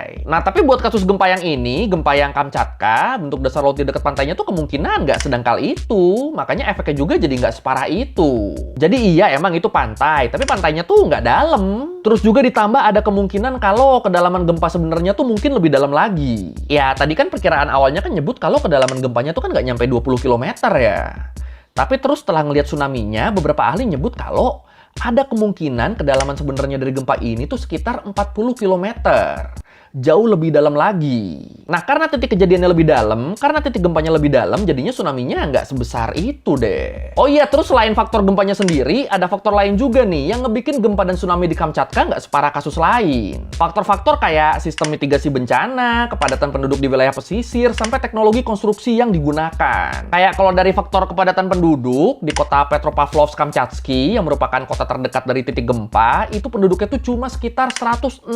pantai. Nah, tapi buat kasus gempa yang ini, gempa yang Kamchatka, bentuk dasar laut di dekat pantainya tuh kemungkinan nggak sedangkal itu. Makanya efeknya juga jadi nggak separah itu. Jadi iya emang itu pantai, tapi pantainya tuh nggak dalam. Terus juga ditambah ada kemungkinan kalau kedalaman gempa sebenarnya tuh mungkin lebih dalam lagi. Ya, tadi kan perkiraan awalnya kan nyebut kalau kedalaman gempanya tuh kan nggak nyampe 20 km ya. Tapi terus setelah ngelihat tsunami-nya, beberapa ahli nyebut kalau ada kemungkinan kedalaman sebenarnya dari gempa ini tuh sekitar 40 km. Jauh lebih dalam lagi. Nah, karena titik kejadiannya lebih dalam, karena titik gempanya lebih dalam, jadinya tsunami-nya nggak sebesar itu deh. Oh iya, terus selain faktor gempanya sendiri, ada faktor lain juga nih yang ngebikin gempa dan tsunami di Kamchatka nggak separah kasus lain. Faktor-faktor kayak sistem mitigasi bencana, kepadatan penduduk di wilayah pesisir, sampai teknologi konstruksi yang digunakan. Kayak kalau dari faktor kepadatan penduduk, di kota Petropavlovsk-Kamchatsky, yang merupakan kota terdekat dari titik gempa, itu penduduknya tuh cuma sekitar 165.000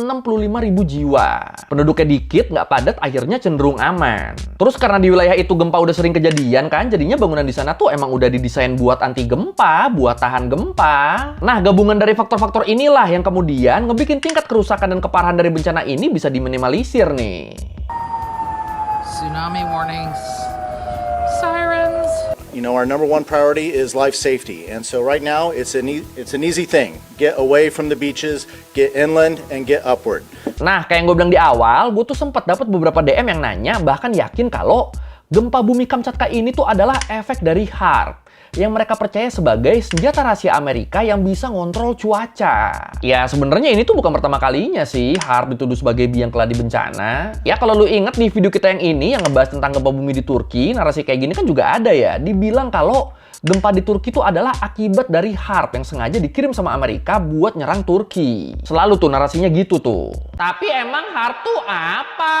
jiwa. Penduduknya dikit, nggak padat, akhirnya cenderung aman. Terus karena di wilayah itu gempa udah sering kejadian kan, jadinya bangunan di sana tuh emang udah didesain buat anti gempa, buat tahan gempa. Nah, gabungan dari faktor-faktor inilah yang kemudian ngebikin tingkat kerusakan dan keparahan dari bencana ini bisa diminimalisir nih. Tsunami warnings. Sirens. You know, our number one priority is life safety. And so right now, it's an easy thing. Get away from the beaches, get inland, and get upward. Nah, kayak yang gue bilang di awal, gue tuh sempat dapat beberapa DM yang nanya, bahkan yakin kalau gempa bumi Kamchatka ini tuh adalah efek dari HAARP, yang mereka percaya sebagai senjata rahasia Amerika yang bisa ngontrol cuaca. Ya, sebenarnya ini tuh bukan pertama kalinya sih HAARP dituduh sebagai biang keladi bencana. Ya, kalau lu inget di video kita yang ini yang ngebahas tentang gempa bumi di Turki, narasi kayak gini kan juga ada ya. Dibilang kalau gempa di Turki itu adalah akibat dari HAARP yang sengaja dikirim sama Amerika buat nyerang Turki. Selalu tuh narasinya gitu tuh. Tapi emang HAARP tuh apa?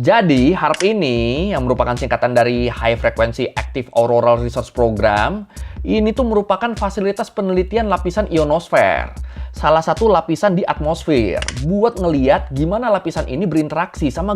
Jadi HAARP ini yang merupakan singkatan dari High Frequency Active Auroral Research Program, ini tuh merupakan fasilitas penelitian lapisan ionosfer. Salah satu lapisan di atmosfer buat ngeliat gimana lapisan ini berinteraksi sama